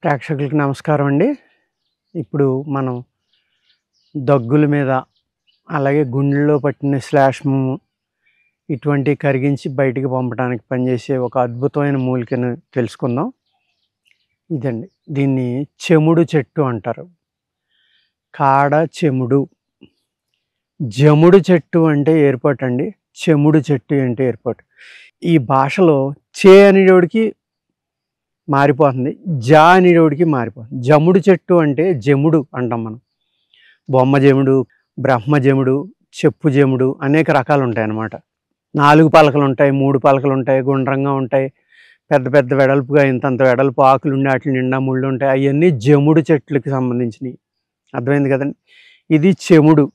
ప్రేక్షకులకు నమస్కారం అండి. ఇప్పుడు మనం దగ్గుల మీద, అలాగే గుండెల్లో పట్టిన శ్లేష్మము ఇటువంటివి కరిగించి బయటికి పంపడానికి పనిచేసే ఒక అద్భుతమైన మూలికను తెలుసుకుందాం. ఇదండి. దీన్ని చెముడు చెట్టు అంటారు. కాడ చెముడు. జముడు చెట్టు అంటే ఏర్పాటు అండి. చెముడు చెట్టు అంటే ఏర్పాటు. ఈ భాషలో చే అనేటోడికి మారిపోతుంది, జా అనేటోడికి మారిపోతుంది. జముడు చెట్టు అంటే జముడు అంటాం మనం. బొమ్మ జముడు, బ్రహ్మ జముడు, చెప్పు జముడు అనేక రకాలు ఉంటాయి అన్నమాట. 4 పలకలు ఉంటాయి, 3 పలకలు ఉంటాయి, గుండ్రంగా ఉంటాయి, పెద్ద పెద్ద వెడల్పుగా ఇంతంత వెడల్పు ఆకులు ఉండి వాటి నిండా ముళ్ళు ఉంటాయి. అవన్నీ జముడు చెట్లకి సంబంధించినవి. అర్థమైంది కదండి. ఇది చెముడు.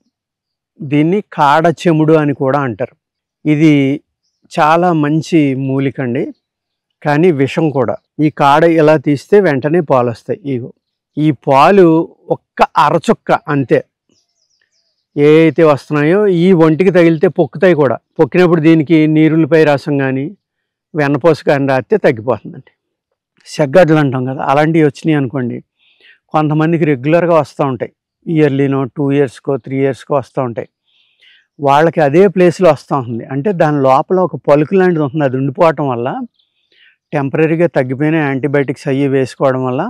దీన్ని కాడ చెముడు అని కూడా అంటారు. ఇది చాలా మంచి మూలిక అండి, కానీ విషం కూడా. ఈ కాడ ఇలా తీస్తే వెంటనే పాలు వస్తాయి. ఈ పాలు ఒక్క అరచుక్క అంతే ఏ అయితే వస్తున్నాయో ఈ ఒంటికి తగిలితే పొక్కుతాయి కూడా. పొక్కినప్పుడు దీనికి నీరులపై రసం కానీ వెన్నపూస కానీ రాస్తే తగ్గిపోతుందండి. సెగ్గడ్లు అంటాం కదా, అలాంటివి వచ్చినాయి అనుకోండి, కొంతమందికి రెగ్యులర్గా వస్తూ ఉంటాయి. ఇయర్లీనో 2 ఇయర్స్కో 3 ఇయర్స్కో వస్తూ ఉంటాయి. వాళ్ళకి అదే ప్లేస్లో వస్తూ ఉంటుంది. అంటే దాని లోపల ఒక పలుకు లాంటిది ఉంటుంది. అది ఉండిపోవటం వల్ల టెంపరీగా తగ్గిపోయిన యాంటీబయాటిక్స్ అయ్యి వేసుకోవడం వల్ల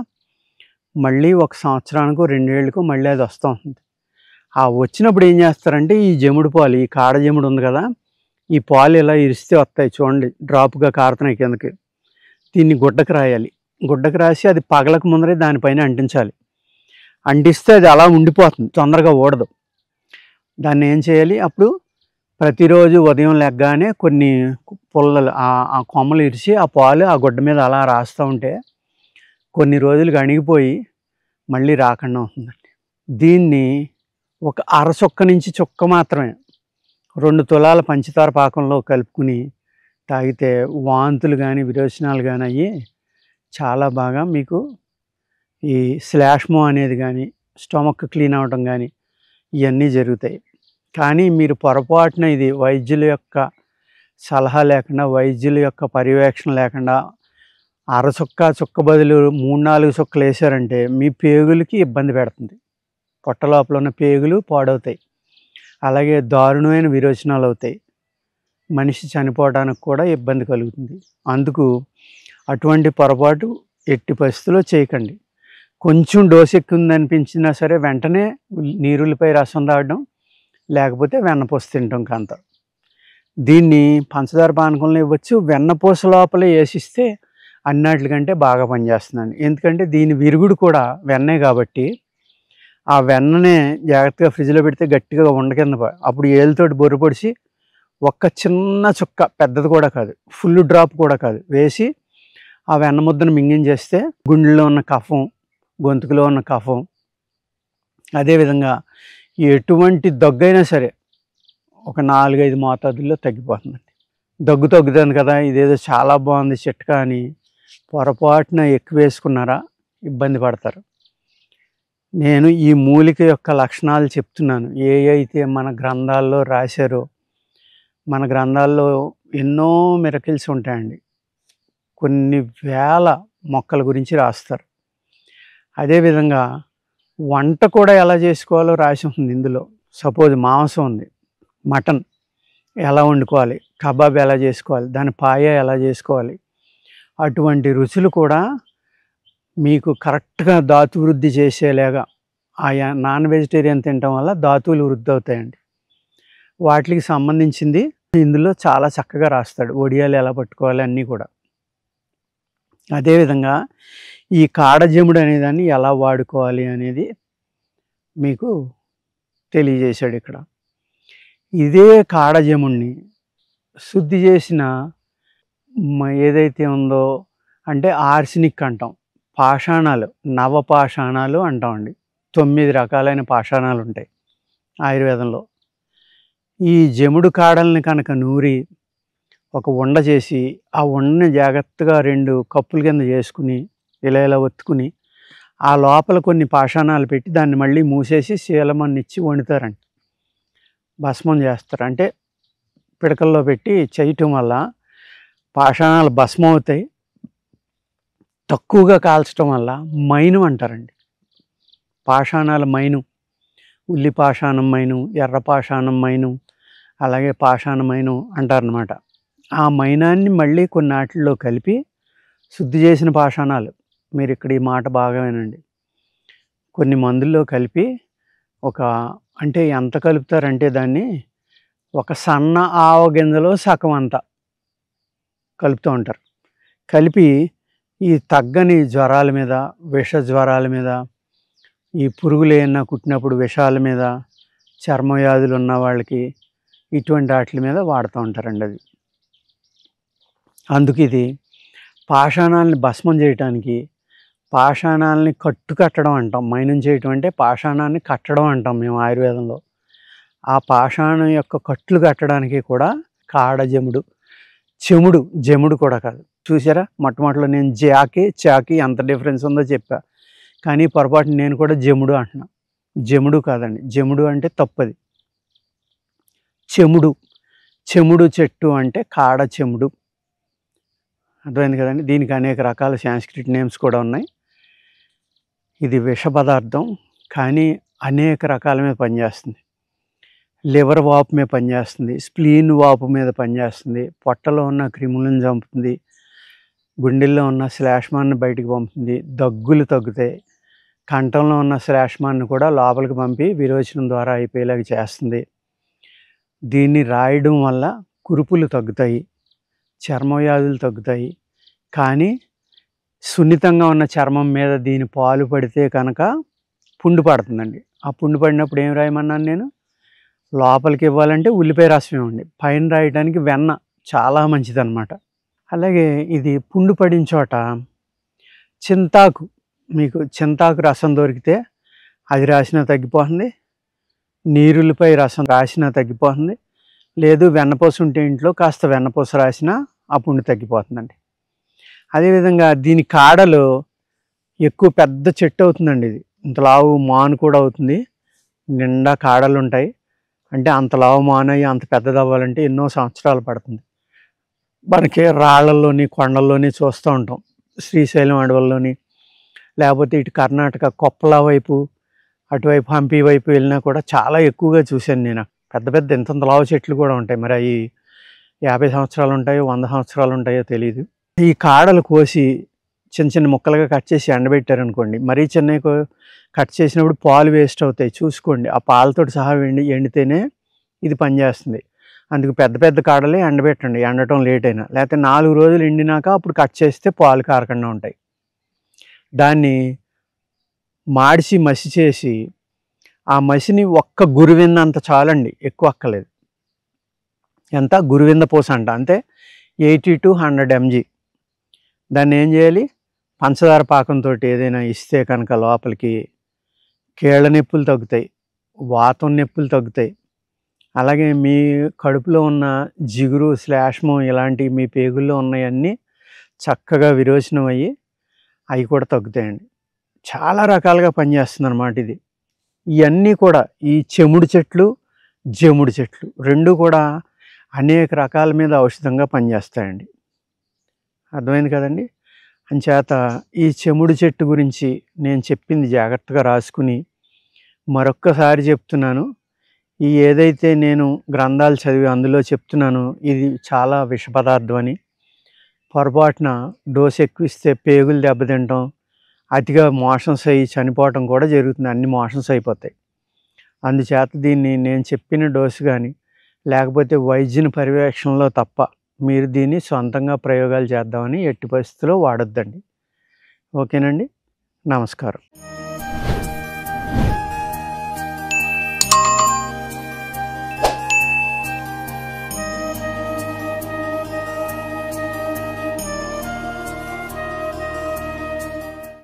మళ్ళీ 1 సంవత్సరానికో 2 ఏళ్ళకో మళ్ళీ అది వస్తూ ఉంటుంది. ఆ వచ్చినప్పుడు ఏం చేస్తారంటే ఈ జముడు పాలు, ఈ కాడ జముడు ఉంది కదా, ఈ పాలు ఇలా ఇరిస్తే వస్తాయి చూడండి, డ్రాప్గా కారుతున్నాయి కిందకి. దీన్ని గుడ్డకు రాయాలి. గుడ్డకు రాసి అది పగలక ముందరే దానిపైన అంటించాలి. అంటిస్తే అది అలా ఉండిపోతుంది, తొందరగా ఊడదు. దాన్ని ఏం చేయాలి, అప్పుడు ప్రతిరోజు ఉదయం లెగ్గానే కొన్ని పుల్లలు ఆ కొమ్మలు ఇరిచి ఆ పాలు ఆ గుడ్డ మీద అలా రాస్తూ ఉంటే కొన్ని రోజులకు అణిగిపోయి మళ్ళీ రాకుండా ఉంటుందండి. దీన్ని ఒక అరచుక్క నుంచి చుక్క మాత్రమే 2 తులాల పంచదార పాకంలో కలుపుకుని తాగితే వాంతులు కానీ విరోచనాలు కానీ అయ్యి చాలా బాగా మీకు ఈ శ్లేష్మం అనేది కానీ స్టమక్ క్లీన్ అవ్వటం కానీ ఇవన్నీ జరుగుతాయి. కానీ మీరు పొరపాటున ఇది వైద్యుల యొక్క సలహా లేకుండా, వైద్యుల యొక్క పర్యవేక్షణ లేకుండా చుక్క బదులు 3-4 చుక్కలు వేసారంటే మీ పేగులకి ఇబ్బంది పెడుతుంది. పొట్ట లోపల ఉన్న పేగులు పాడవుతాయి, అలాగే దారుణమైన విరోచనాలు అవుతాయి, మనిషి చనిపోవడానికి కూడా ఇబ్బంది కలుగుతుంది. అందుకు అటువంటి పొరపాటు ఎట్టి పరిస్థితుల్లో చేయకండి. కొంచెం డోసు ఎక్కువ ఉందనిపించినా సరే వెంటనే నీరులపై రసం తాగడం, లేకపోతే వెన్నపూస తినటం కాంత. దీన్ని పంచదార పానకంలో ఇవ్వచ్చు, వెన్నపూస లోపల వేసిస్తే అన్నిటికంటే బాగా పనిచేస్తుందండి. ఎందుకంటే దీని విరుగుడు కూడా వెన్నే కాబట్టి ఆ వెన్ననే జాగ్రత్తగా ఫ్రిడ్జ్లో పెడితే గట్టిగా ఉండ కింద అప్పుడు ఏళ్ళతోటి బొర్రు పొడిచి ఒక్క చిన్న చుక్క, పెద్దది కూడా కాదు, ఫుల్ డ్రాప్ కూడా కాదు, వేసి ఆ వెన్న ముద్దను మింగించేస్తే గుండెల్లో ఉన్న కఫం, గొంతుకులో ఉన్న కఫం, అదేవిధంగా ఎటువంటి దగ్గైనా సరే ఒక 4-5 మోతాదుల్లో తగ్గిపోతుందండి. దగ్గు తగ్గుతుంది కదా, ఇదేదో చాలా బాగుంది చిట్కా అని పొరపాటున ఎక్కువ వేసుకున్నారా ఇబ్బంది పడతారు. నేను ఈ మూలిక యొక్క లక్షణాలు చెప్తున్నాను. ఏ అయితే మన గ్రంథాల్లో రాశారో, మన గ్రంథాల్లో ఎన్నో మిరకిల్స్ ఉంటాయండి. కొన్ని వేల మొక్కల గురించి రాస్తారు. అదేవిధంగా వంట కూడా ఎలా చేసుకోవాలో రాసి ఉంటుంది ఇందులో. సపోజ్ మాంసం ఉంది, మటన్ ఎలా వండుకోవాలి, కబాబ్ ఎలా చేసుకోవాలి, దాని పాయ ఎలా చేసుకోవాలి, అటువంటి రుచులు కూడా మీకు కరెక్ట్గా ధాతు వృద్ధి చేసేలాగా ఆయా నాన్ వెజిటేరియన్ తినటం వల్ల ధాతువులు వృద్ధి అవుతాయండి. వాటికి సంబంధించింది ఇందులో చాలా చక్కగా రాస్తాడు. ఒడియాలు ఎలా పట్టుకోవాలి అన్నీ కూడా. అదేవిధంగా ఈ కాడజముడు అనేదాన్ని ఎలా వాడుకోవాలి అనేది మీకు తెలియజేశాడు ఇక్కడ. ఇదే కాడజముడిని శుద్ధి చేసిన ఏదైతే ఉందో అంటే ఆర్సినిక్ అంటాం, పాషాణాలు, నవపాషాణాలు అంటామండి. 9 రకాలైన పాషాణాలు ఉంటాయి ఆయుర్వేదంలో. ఈ జముడు కాడల్ని కనుక నూరి ఒక ఉండ చేసి ఆ ఉండని జాగ్రత్తగా 2 కప్పుల కింద చేసుకుని ఇలా ఒత్తుకుని ఆ లోపల కొన్ని పాషాణాలు పెట్టి దాన్ని మళ్ళీ మూసేసి శీలమన్నిచ్చి వండుతారండి, భస్మం చేస్తారు. అంటే పిడకల్లో పెట్టి చేయటం వల్ల పాషాణాలు భస్మం అవుతాయి, తక్కువగా కాల్చడం వల్ల మైను అంటారండి. పాషాణాల మైను, ఉల్లి పాషాణం మైను, ఎర్ర పాషాణం మైను, అలాగే పాషాణ మైను అంటారనమాట. ఆ మైనాన్ని మళ్ళీ కొన్నాటిల్లో కలిపి శుద్ధి చేసిన పాషాణాలు, మీరు ఇక్కడ ఈ మాట బాగా వినండి, కొన్ని మందుల్లో కలిపి అంటే ఎంత కలుపుతారంటే దాన్ని ఒక సన్న ఆవ గింజలో సగం అంతా కలుపుతూ ఉంటారు. కలిపి ఈ తగ్గని జ్వరాల మీద, విష జ్వరాల మీద, ఈ పురుగులు ఏమన్నా కుట్టినప్పుడు విషాల మీద, చర్మవ్యాధులు ఉన్న వాళ్ళకి ఇటువంటి వాటి మీద వాడుతూ ఉంటారండి. అది అందుకు ఇది పాషాణాలని భస్మం చేయటానికి, పాషాణాలని కట్టడం అంటాం. మైనం చేయటం అంటే పాషాణాన్ని కట్టడం అంటాం మేము ఆయుర్వేదంలో. ఆ పాషాణం యొక్క కట్లు కట్టడానికి కూడా కాడజముడు, జముడు కూడా కాదు. చూసారా, మొట్టమొదటిలో నేను చాకి ఎంత డిఫరెన్స్ ఉందో చెప్పా, కానీ పొరపాటు నేను కూడా జముడు అంటున్నా. జముడు కాదండి, జముడు అంటే తప్పది. చెముడు చెట్టు అంటే కాడ చెముడు. అర్థమైంది కదండి. దీనికి అనేక రకాల సాంస్క్రిట్ నేమ్స్ కూడా ఉన్నాయి. ఇది విష పదార్థం, కానీ అనేక రకాల మీద పనిచేస్తుంది. లివర్ వాపు మీద పనిచేస్తుంది, స్ప్లీన్ వాపు మీద పనిచేస్తుంది, పొట్టలో ఉన్న క్రిములను చంపుతుంది, గుండెల్లో ఉన్న శ్లేష్మాన్ని బయటికి పంపుతుంది, దగ్గులు తగ్గుతాయి, కంఠంలో ఉన్న శ్లేష్మాన్ని కూడా లోపలికి పంపి విరోచనం ద్వారా అయిపోయేలాగా చేస్తుంది. దీన్ని రాయడం వల్ల కురుపులు తగ్గుతాయి, చర్మవ్యాధులు తగ్గుతాయి. కానీ సున్నితంగా ఉన్న చర్మం మీద దీని పాలు పడితే కనుక పుండు పడుతుందండి. ఆ పుండు పడినప్పుడు ఏం రాయమన్నాను నేను? లోపలికి ఇవ్వాలంటే ఉల్లిపాయ రసం ఇవ్వండి, పైన రాయడానికి వెన్న చాలా మంచిదన్నమాట. అలాగే ఇది పుండు పడిన చోట మీకు చింతాకు రసం దొరికితే అది రాసినా తగ్గిపోతుంది, నీరుల్లిపాయ రసం రాసినా తగ్గిపోతుంది, లేదు వెన్నపూస ఉంటే ఇంట్లో కాస్త వెన్నపూస రాసినా ఆ పుండు తగ్గిపోతుందండి. అదేవిధంగా దీని కాడలు ఎక్కువ పెద్ద చెట్టు అవుతుందండి. ఇది ఇంత లావు మాను కూడా అవుతుంది, నిండా కాడలు ఉంటాయి. అంటే అంత లావు మాను అయ్యి అంత పెద్దది అవ్వాలంటే ఎన్నో సంవత్సరాలు పడుతుంది. మనకి రాళ్ళల్లోని కొండల్లోని చూస్తూ ఉంటాం, శ్రీశైలం అడవుల్లోని, లేకపోతే ఇటు కర్ణాటక కొప్పల వైపు, అటువైపు హంపి వైపు వెళ్ళినా కూడా చాలా ఎక్కువగా చూశాను నేను. పెద్ద పెద్ద ఇంతంత లావు చెట్లు కూడా ఉంటాయి. మరి అవి 50 సంవత్సరాలు ఉంటాయో 100 సంవత్సరాలు ఉంటాయో తెలియదు. ఈ కాడలు కోసి చిన్న చిన్న ముక్కలుగా కట్ చేసి ఎండబెట్టారనుకోండి, మరీ చిన్నవి కట్ చేసినప్పుడు పాలు వేస్ట్ అవుతాయి, చూసుకోండి. ఆ పాలతో సహా ఎండితేనే ఇది పనిచేస్తుంది. అందుకు పెద్ద పెద్ద కాడలే ఎండబెట్టండి, ఎండటం లేట్ అయినా. లేకపోతే 4 రోజులు ఎండినాక అప్పుడు కట్ చేస్తే పాలు కారకుండా ఉంటాయి. దాన్ని మాడిసి మసి చేసి ఆ మసిని ఒక్క గురువిందంత చాలండి, ఎక్కువ అక్కలేదు. ఎంత? గురువింద పూస అంట, అంతే 80 to 100 mg. దాన్ని ఏం చేయాలి? పంచదార పాకంతో ఏదైనా ఇస్తే కనుక లోపలికి కీళ్ళ నొప్పులు తగ్గుతాయి, వాతం నొప్పులు తగ్గుతాయి. అలాగే మీ కడుపులో ఉన్న జిగురు, శ్లేష్మం ఇలాంటివి మీ పేగుల్లో ఉన్నవన్నీ చక్కగా విరోచనం అయ్యి అవి కూడా తగ్గుతాయండి. చాలా రకాలుగా పనిచేస్తుంది అన్నమాట ఇది. ఇవన్నీ కూడా ఈ చెముడు చెట్లు, జముడు చెట్లు రెండు కూడా అనేక రకాల మీద ఔషధంగా పనిచేస్తాయండి. అర్థమైంది కదండి. అంచేత ఈ చెముడు చెట్టు గురించి నేను చెప్పింది జాగ్రత్తగా రాసుకుని మరొక్కసారి చెప్తున్నాను. ఈ ఏదైతే నేను గ్రంథాలు చదివి అందులో చెప్తున్నానో ఇది చాలా విష పదార్థం అని, పొరపాటున డోసు ఎక్కువ ఇస్తే పేగులు దెబ్బతింటాం, అతిగా మోషన్స్ అయ్యి చనిపోవటం కూడా జరుగుతుంది. అన్ని మోషన్స్ అయిపోతాయి. అందుచేత దీన్ని నేను చెప్పిన డోసు కానీ లేకపోతే వైద్యుని పర్యవేక్షణలో తప్ప మీరు దీన్ని సొంతంగా ప్రయోగాలు చేద్దామని ఎట్టి పరిస్థితుల్లో వాడొద్దండి. ఓకేనండి. నమస్కారం.